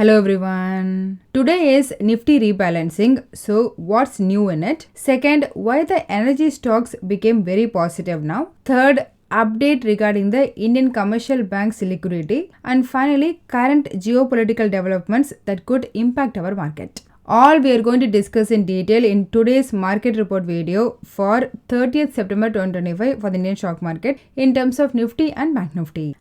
Hello everyone. Today is Nifty Rebalancing. So what's new in it? Second, why the energy stocks became very positive now? Third, update regarding the Indian commercial banks liquidity. And finally, current geopolitical developments that could impact our market. All we are going to discuss in detail in today's market report video for 30th September 2025 for the Indian stock market in terms of Nifty and Bank Nifty.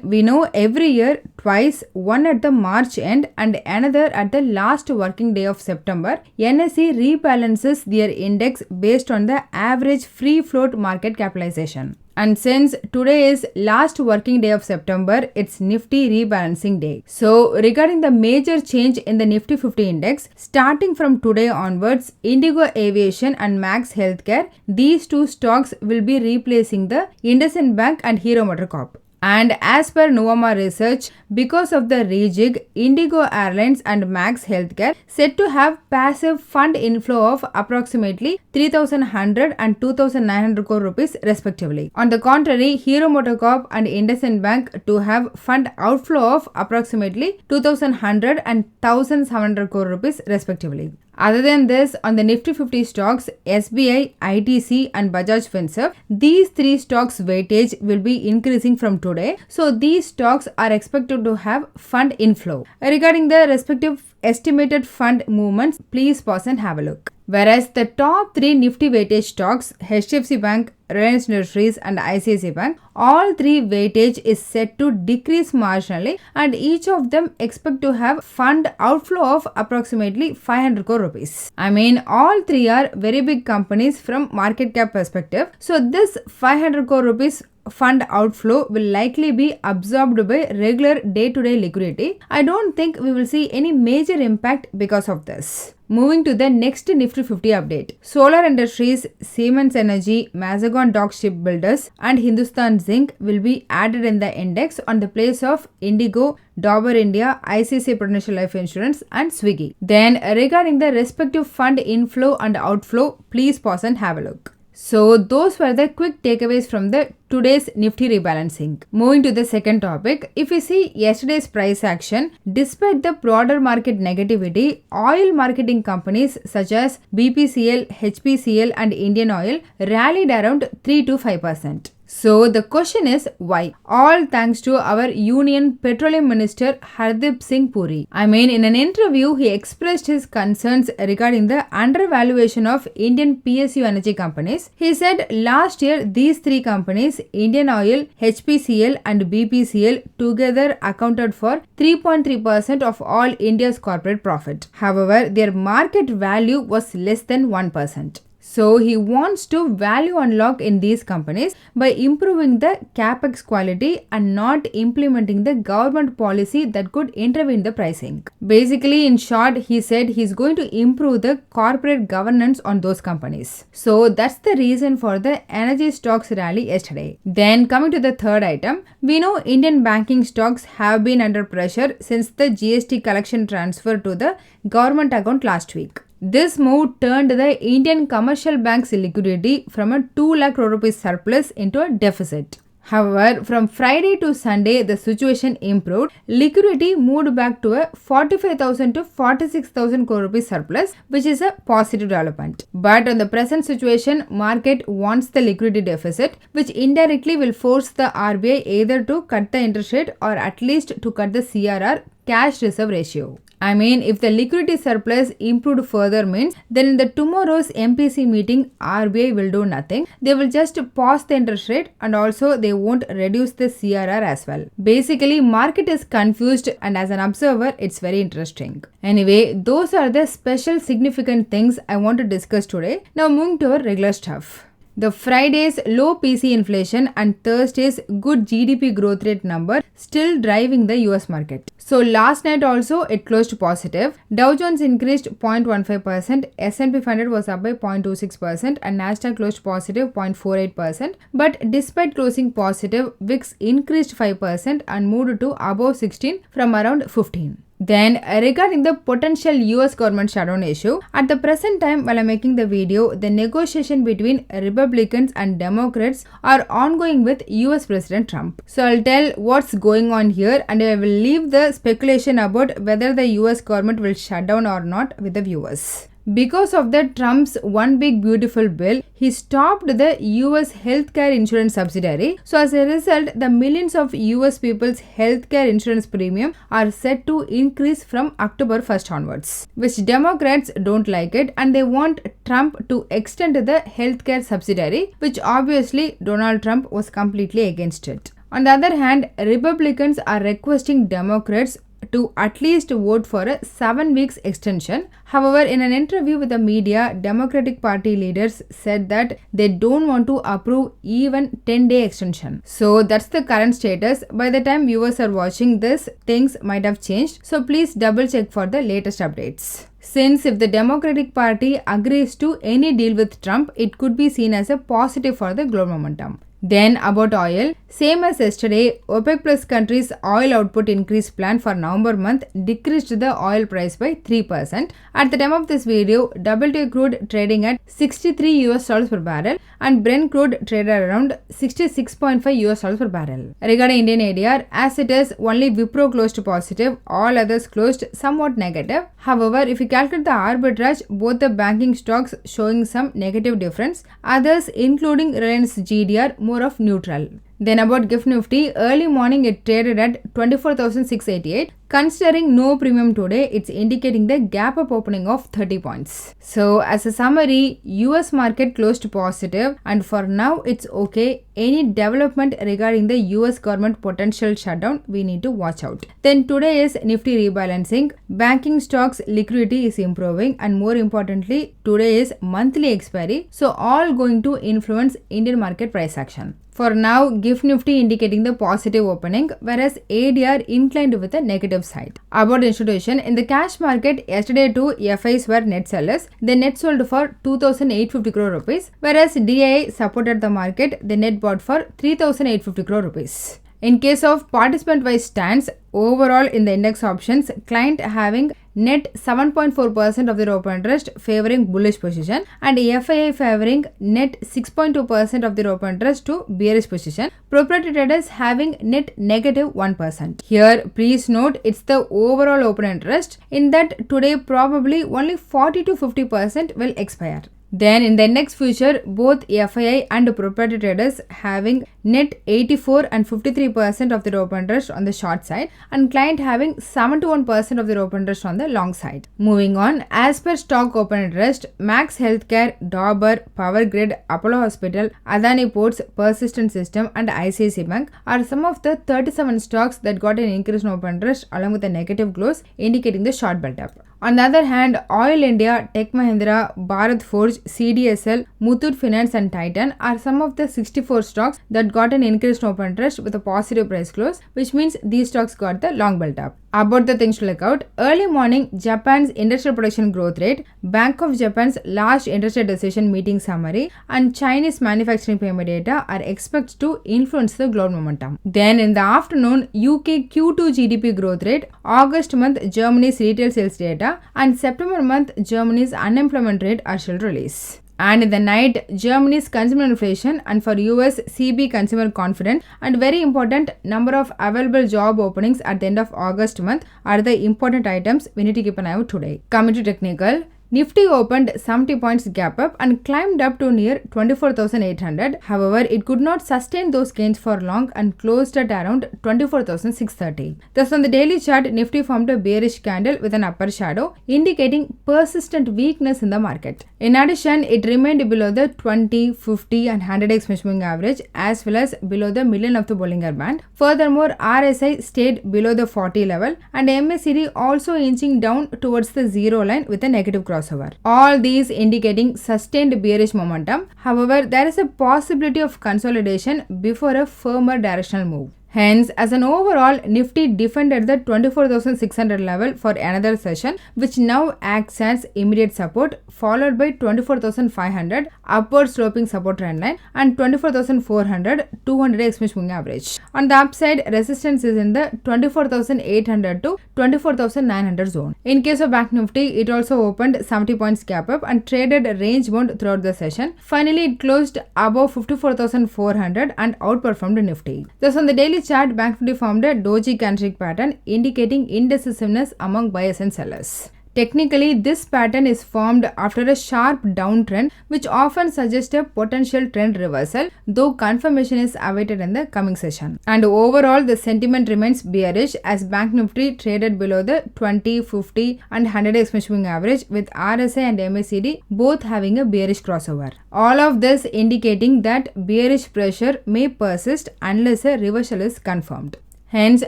We know every year twice, one at the March end and another at the last working day of September, NSE rebalances their index based on the average free float market capitalization. And since today is last working day of September, it's Nifty Rebalancing Day. So regarding the major change in the Nifty 50 index, starting from today onwards, Indigo Aviation and Max Healthcare, these two stocks will be replacing the IndusInd Bank and Hero MotoCorp. And as per Novama research, because of the rejig, Indigo Airlines and Max Healthcare said to have passive fund inflow of approximately 3,100 and 2,900 crore rupees respectively. On the contrary, Hero MotoCorp and IndusInd Bank to have fund outflow of approximately 2,100 and 1,700 crore rupees respectively. Other than this, on the Nifty 50 stocks, SBI, ITC and Bajaj Finserv, these three stocks weightage will be increasing from today. So these stocks are expected to have fund inflow. Regarding the respective estimated fund movements, please pause and have a look. Whereas the top three Nifty weightage stocks, HDFC Bank, Reliance Industries and ICICI Bank, all three weightage is set to decrease marginally and each of them expect to have fund outflow of approximately 500 crore rupees. All three are very big companies from market cap perspective. So this 500 crore rupees fund outflow will likely be absorbed by regular day-to-day liquidity. I don't think we will see any major impact because of this. Moving to the next Nifty 50 update. Solar Industries, Siemens Energy, Mazagon Dock Shipbuilders and Hindustan Zinc will be added in the index on the place of Indigo, Dabur India, ICICI Prudential Life Insurance and Swiggy. Then regarding the respective fund inflow and outflow, please pause and have a look. So those were the quick takeaways from the today's Nifty rebalancing. Moving to the second topic, if we see yesterday's price action, despite the broader market negativity, oil marketing companies such as BPCL, HPCL and Indian Oil rallied around 3 to 5%. So the question is why? All thanks to our Union Petroleum Minister Hardeep Singh Puri. In an interview, he expressed his concerns regarding the undervaluation of Indian PSU energy companies. He said last year these three companies, Indian Oil, HPCL and BPCL together accounted for 3.3% of all India's corporate profit. However, their market value was less than 1%. So he wants to value unlock in these companies by improving the capex quality and not implementing the government policy that could intervene the pricing. Basically, in short, he said he's going to improve the corporate governance on those companies. So that's the reason for the energy stocks rally yesterday. Then coming to the third item, we know Indian banking stocks have been under pressure since the GST collection transfer to the government account last week. This move turned the Indian commercial bank's liquidity from a 2 lakh crore rupees surplus into a deficit. However, from Friday to Sunday, the situation improved. Liquidity moved back to a 45,000 to 46,000 crore rupees surplus, which is a positive development. But on the present situation, market wants the liquidity deficit, which indirectly will force the RBI either to cut the interest rate or at least to cut the CRR, cash reserve ratio. If the liquidity surplus improved further means, then in the tomorrow's MPC meeting, RBI will do nothing. They will just pause the interest rate and also they won't reduce the CRR as well. Basically, market is confused and as an observer, it's very interesting. Anyway, those are the special significant things I want to discuss today. Now moving to our regular stuff. The Friday's low PC inflation and Thursday's good GDP growth rate number still driving the US market. So last night also it closed positive. Dow Jones increased 0.15%, S&P 500 was up by 0.26% and Nasdaq closed positive 0.48%. But despite closing positive, VIX increased 5% and moved to above 16 from around 15. Then regarding the potential US government shutdown issue, at the present time while I'm making the video, the negotiation between Republicans and Democrats are ongoing with US President Trump. So I'll tell what's going on here and I will leave the speculation about whether the US government will shut down or not with the viewers. Because of the Trump's one big beautiful bill, he stopped the US healthcare insurance subsidiary. So as a result, the millions of US people's healthcare insurance premium are set to increase from October 1st onwards, which Democrats don't like it and they want Trump to extend the healthcare subsidiary, which obviously Donald Trump was completely against it. On the other hand, Republicans are requesting Democrats to at least vote for a 7 weeks extension. However, in an interview with the media, Democratic Party leaders said that they don't want to approve even 10-day extension. So that's the current status. By the time viewers are watching this, things might have changed. So please double check for the latest updates. Since if the Democratic Party agrees to any deal with Trump, it could be seen as a positive for the global momentum. Then about oil, same as yesterday, OPEC Plus countries' oil output increase plan for November month decreased the oil price by 3%. At the time of this video, WTI crude trading at $63 per barrel and Brent crude traded around $66.5 per barrel. Regarding Indian ADR, as it is, only Wipro closed positive, all others closed somewhat negative. However, if you calculate the arbitrage, both the banking stocks showing some negative difference, others including Reliance GDR more of neutral. Then about GIFT Nifty, early morning it traded at 24,688. Considering no premium today, it's indicating the gap up opening of 30 points. So as a summary, US market closed positive and for now it's okay. Any development regarding the US government potential shutdown, we need to watch out. Then today is Nifty Rebalancing. Banking stocks liquidity is improving and more importantly, today is monthly expiry. So all going to influence Indian market price action. For now, GIFT Nifty indicating the positive opening, whereas ADR inclined with a negative side. About institution, in the cash market, yesterday too, FIs were net sellers. They net sold for 2,850 crore rupees, whereas DII supported the market. They net bought for 3,850 crore rupees. In case of participant-wise stance, overall in the index options, client having net 7.4% of their open interest favoring bullish position and FII favoring net 6.2% of their open interest to bearish position. Proprietary traders having net negative 1%. Here, please note it's the overall open interest. In that, today probably only 40 to 50% will expire. Then in the index future, both FII and proprietary traders having net 84 and 53% of their open interest on the short side and client having 71% of their open interest on the long side. Moving on, as per stock open interest, Max Healthcare, Dabur, Power Grid, Apollo Hospital, Adani Ports, Persistent System and ICICI Bank are some of the 37 stocks that got an increase in open interest along with a negative close indicating the short belt up. On the other hand, Oil India, Tech Mahindra, Bharat Forge, CDSL, Muthoot Finance and Titan are some of the 64 stocks that got an increased open interest with a positive price close, which means these stocks got the long belt up. About the things to look out, early morning Japan's industrial production growth rate, Bank of Japan's last industrial decision meeting summary and Chinese manufacturing PMI data are expected to influence the global momentum. Then in the afternoon, UK Q2 GDP growth rate, August month Germany's retail sales data and September month Germany's unemployment rate are still released. And in the night, Germany's consumer inflation and for US CB consumer confidence and very important number of available job openings at the end of August month are the important items we need to keep an eye out today. Coming to technical, Nifty opened 70 points gap up and climbed up to near 24,800. However, it could not sustain those gains for long and closed at around 24,630. Thus, on the daily chart, Nifty formed a bearish candle with an upper shadow, indicating persistent weakness in the market. In addition, it remained below the 20, 50 and 100x moving average as well as below the million of the Bollinger Band. Furthermore, RSI stayed below the 40 level and MACD also inching down towards the zero line with a negative crossover. All these indicating sustained bearish momentum. However, there is a possibility of consolidation before a firmer directional move. Hence, as an overall, Nifty defended the 24,600 level for another session, which now acts as immediate support, followed by 24,500 upward sloping support trend line and 24,400 200 exponential moving average. On the upside, resistance is in the 24,800 to 24,900 zone. In case of Bank Nifty, it also opened 70 points gap up and traded range bound throughout the session. Finally, it closed above 54,400 and outperformed Nifty. Thus, on the daily chart, Bank Nifty formed a doji candlestick pattern indicating indecisiveness among buyers and sellers. Technically, this pattern is formed after a sharp downtrend, which often suggests a potential trend reversal, though confirmation is awaited in the coming session. And overall, the sentiment remains bearish as Bank Nifty traded below the 20, 50 and 100 exponential moving average, with RSI and MACD both having a bearish crossover. All of this indicating that bearish pressure may persist unless a reversal is confirmed. Hence,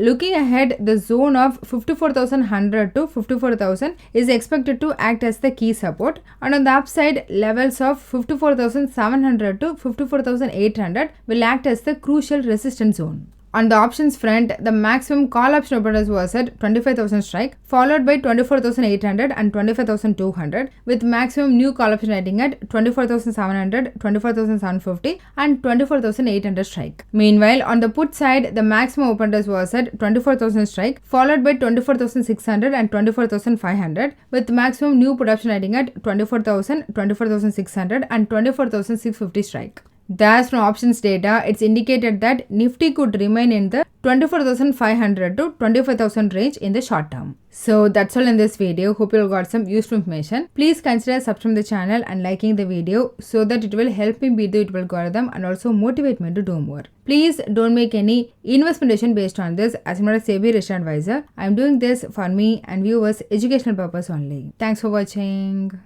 looking ahead, the zone of 54,100 to 54,000 is expected to act as the key support, and on the upside, levels of 54,700 to 54,800 will act as the crucial resistance zone. On the options front, the maximum call option openers was at 25,000 strike, followed by 24,800 and 25,200, with maximum new call option rating at 24,700, 24,750 and 24,800 strike. Meanwhile, on the put side, the maximum openers was at 24,000 strike, followed by 24,600 and 24,500, with maximum new put option rating at 24,000, 24,600 and 24,650 strike. Thus, from options data, it's indicated that Nifty could remain in the 24,500 to 25,000 range in the short term. So that's all in this video. Hope you got some useful information. Please consider subscribing to the channel and liking the video so that it will help me beat the YouTube algorithm and also motivate me to do more. Please don't make any investment decision based on this, as I'm not a SEBI registered advisor. I'm doing this for me and viewers' educational purpose only. Thanks for watching.